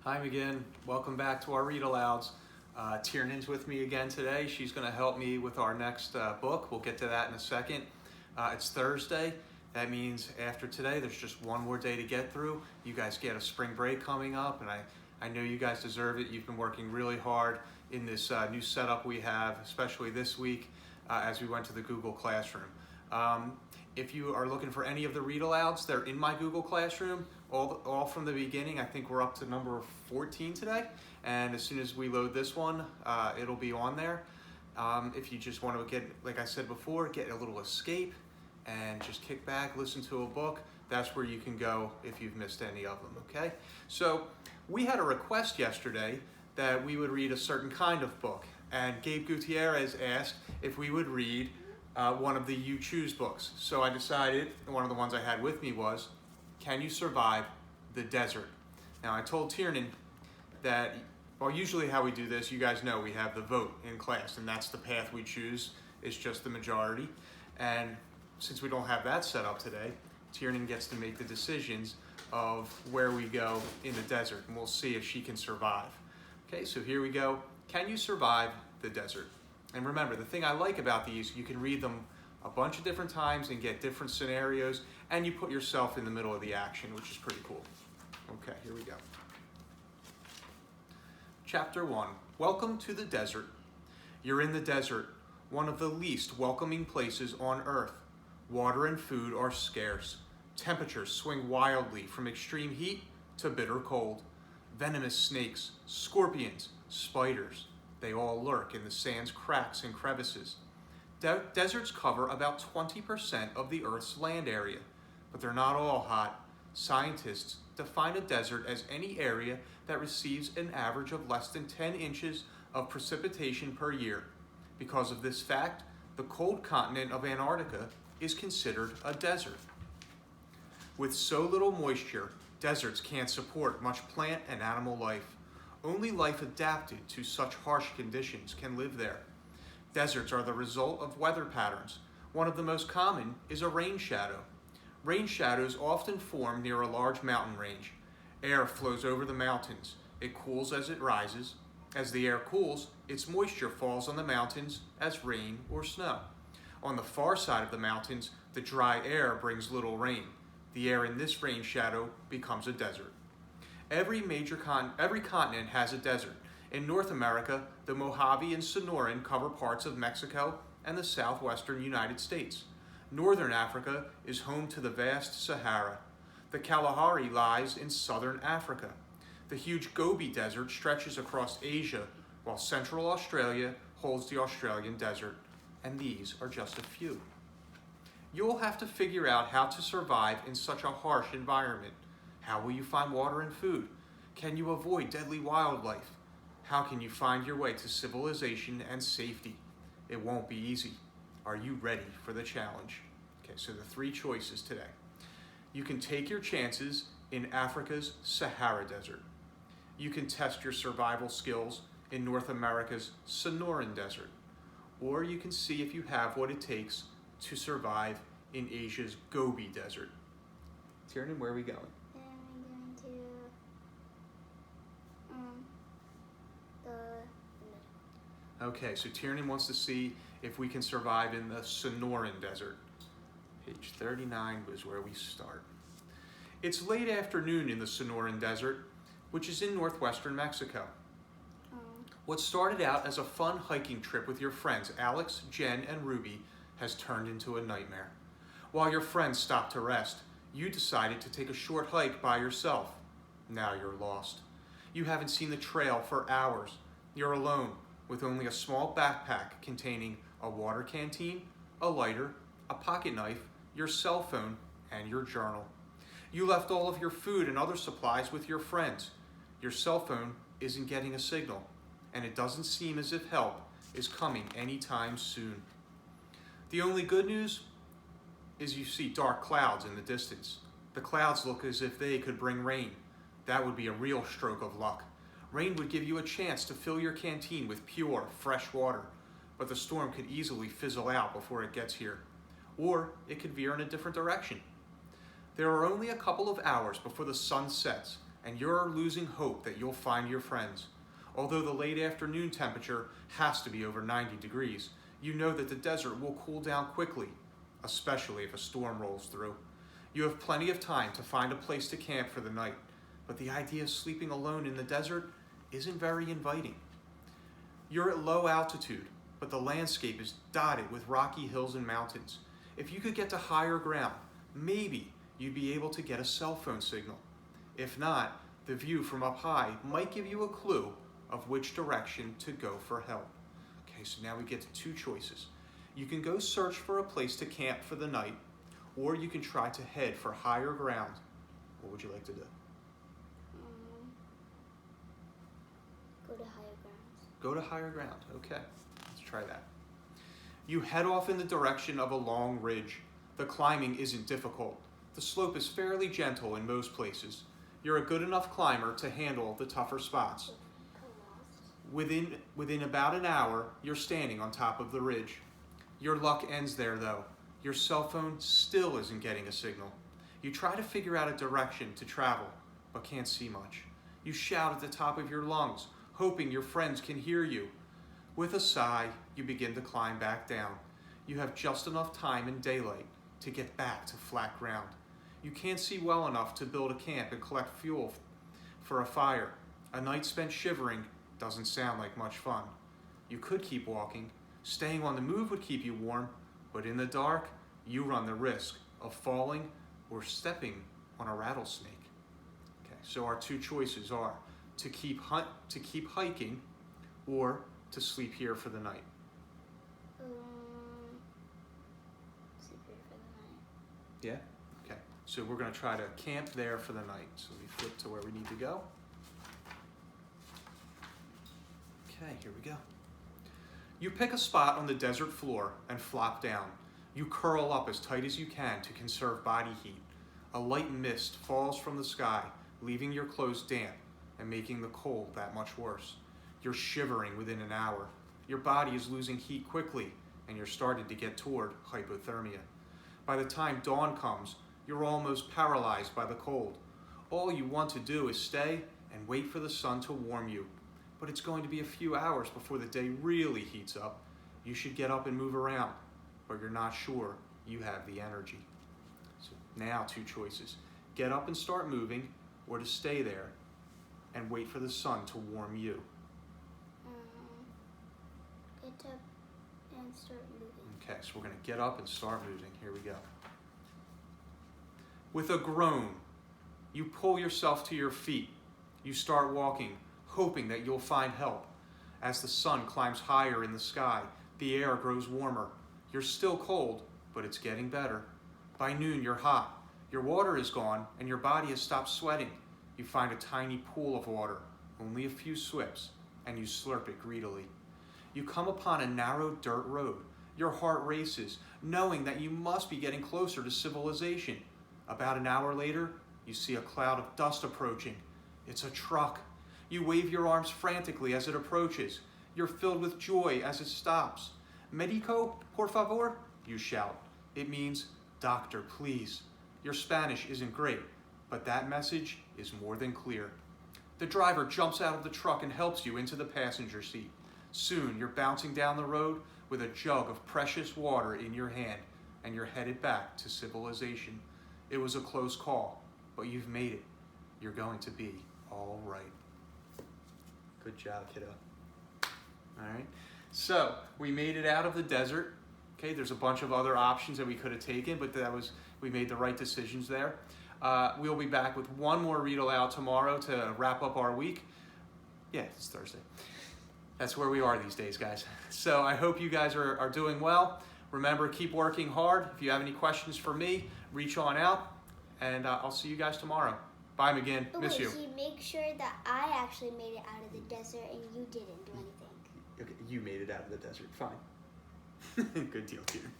Hi again. Welcome back to our read alouds. Tiernan's with me again today. She's going to help me with our next book. We'll get to that in a second. It's Thursday. That means after today, there's just one more day to get through. You guys get a spring break coming up, and I know you guys deserve it. You've been working really hard in this new setup we have, especially this week as we went to the Google Classroom. If you are looking for any of the read alouds, they're in my Google Classroom, all from the beginning. I think we're up to number 14 today, and as soon as we load this one, it'll be on there. If you just want to get, like I said before, get a little escape and just kick back, listen to a book, that's where you can go if you've missed any of them, okay? So we had a request yesterday that we would read a certain kind of book, and Gabe Gutierrez asked if we would read one of the You Choose books. So I decided, one of the ones I had with me was, Can You Survive the Desert? Now I told Tiernan that, well, usually how we do this, you guys know we have the vote in class, and that's the path we choose, is just the majority. And since we don't have that set up today, Tiernan gets to make the decisions of where we go in the desert, and we'll see if she can survive. Okay, so here we go. Can you survive the desert? And remember, the thing I like about these, you can read them a bunch of different times and get different scenarios, and you put yourself in the middle of the action, which is pretty cool. Okay, here we go. Chapter 1, Welcome to the Desert. You're in the desert, one of the least welcoming places on Earth. Water and food are scarce. Temperatures swing wildly from extreme heat to bitter cold. Venomous snakes, scorpions, spiders, they all lurk in the sand's cracks and crevices. Deserts cover about 20% of the Earth's land area, but they're not all hot. Scientists define a desert as any area that receives an average of less than 10 inches of precipitation per year. Because of this fact, the cold continent of Antarctica is considered a desert. With so little moisture, deserts can't support much plant and animal life. Only life adapted to such harsh conditions can live there. Deserts are the result of weather patterns. One of the most common is a rain shadow. Rain shadows often form near a large mountain range. Air flows over the mountains. It cools as it rises. As the air cools, its moisture falls on the mountains as rain or snow. On the far side of the mountains, the dry air brings little rain. The air in this rain shadow becomes a desert. Every continent has a desert. In North America, the Mojave and Sonoran cover parts of Mexico and the southwestern United States. Northern Africa is home to the vast Sahara. The Kalahari lies in southern Africa. The huge Gobi Desert stretches across Asia, while Central Australia holds the Australian desert. And these are just a few. You'll have to figure out how to survive in such a harsh environment. How will you find water and food? Can you avoid deadly wildlife? How can you find your way to civilization and safety? It won't be easy. Are you ready for the challenge? Okay, so the three choices today. You can take your chances in Africa's Sahara Desert. You can test your survival skills in North America's Sonoran Desert. Or you can see if you have what it takes to survive in Asia's Gobi Desert. Tiernan, where are we going? Okay, so Tiernan wants to see if we can survive in the Sonoran Desert. Page 39 was where we start. It's late afternoon in the Sonoran Desert, which is in northwestern Mexico. What started out as a fun hiking trip with your friends Alex, Jen, and Ruby has turned into a nightmare. While your friends stopped to rest, you decided to take a short hike by yourself. Now you're lost. You haven't seen the trail for hours. You're alone, with only a small backpack containing a water canteen, a lighter, a pocket knife, your cell phone, and your journal. You left all of your food and other supplies with your friends. Your cell phone isn't getting a signal, and it doesn't seem as if help is coming anytime soon. The only good news is you see dark clouds in the distance. The clouds look as if they could bring rain. That would be a real stroke of luck. Rain would give you a chance to fill your canteen with pure, fresh water, but the storm could easily fizzle out before it gets here. Or it could veer in a different direction. There are only a couple of hours before the sun sets, and you're losing hope that you'll find your friends. Although the late afternoon temperature has to be over 90 degrees, you know that the desert will cool down quickly, especially if a storm rolls through. You have plenty of time to find a place to camp for the night, but the idea of sleeping alone in the desert isn't very inviting. You're at low altitude, but the landscape is dotted with rocky hills and mountains. If you could get to higher ground, maybe you'd be able to get a cell phone signal. If not, the view from up high might give you a clue of which direction to go for help. Okay, so now we get to two choices. You can go search for a place to camp for the night, or you can try to head for higher ground. What would you like to do? Go to higher ground. Go to higher ground, okay. Let's try that. You head off in the direction of a long ridge. The climbing isn't difficult. The slope is fairly gentle in most places. You're a good enough climber to handle the tougher spots. Within about an hour, you're standing on top of the ridge. Your luck ends there though. Your cell phone still isn't getting a signal. You try to figure out a direction to travel, but can't see much. You shout at the top of your lungs, hoping your friends can hear you. With a sigh, you begin to climb back down. You have just enough time in daylight to get back to flat ground. You can't see well enough to build a camp and collect fuel for a fire. A night spent shivering doesn't sound like much fun. You could keep walking. Staying on the move would keep you warm, but in the dark, you run the risk of falling or stepping on a rattlesnake. Okay, so our two choices are to keep hiking or to sleep here for the night. Sleep here for the night. Yeah? Okay, so we're going to try to camp there for the night. So we flip to where we need to go. Okay, here we go. You pick a spot on the desert floor and flop down. You curl up as tight as you can to conserve body heat. A light mist falls from the sky, leaving your clothes damp and making the cold that much worse. You're shivering within an hour. Your body is losing heat quickly, and you're starting to get toward hypothermia. By the time dawn comes, you're almost paralyzed by the cold. All you want to do is stay and wait for the sun to warm you. But it's going to be a few hours before the day really heats up. You should get up and move around, but you're not sure you have the energy. So now two choices. Get up and start moving, or to stay there and wait for the sun to warm you. Get up and start moving. Okay, so we're going to get up and start moving. Here we go. With a groan, you pull yourself to your feet. You start walking, hoping that you'll find help. As the sun climbs higher in the sky, the air grows warmer. You're still cold, but it's getting better. By noon, you're hot. Your water is gone, and your body has stopped sweating. You find a tiny pool of water, only a few swips, and you slurp it greedily. You come upon a narrow dirt road. Your heart races, knowing that you must be getting closer to civilization. About an hour later, you see a cloud of dust approaching. It's a truck. You wave your arms frantically as it approaches. You're filled with joy as it stops. Medico, por favor, you shout. It means, doctor, please. Your Spanish isn't great, but that message is more than clear. The driver jumps out of the truck and helps you into the passenger seat. Soon, you're bouncing down the road with a jug of precious water in your hand, and you're headed back to civilization. It was a close call, but you've made it. You're going to be all right. Good job, kiddo. All right. So we made it out of the desert. Okay, there's a bunch of other options that we could have taken, but we made the right decisions there. We'll be back with one more read aloud tomorrow to wrap up our week. Yeah, it's Thursday. That's where we are these days, guys. So I hope you guys are doing well. Remember, keep working hard. If you have any questions for me, reach on out, and I'll see you guys tomorrow. Bye, McGinn. Miss you. Make sure that I actually made it out of the desert and you didn't do anything. Okay, you made it out of the desert. Fine. Good deal, Peter.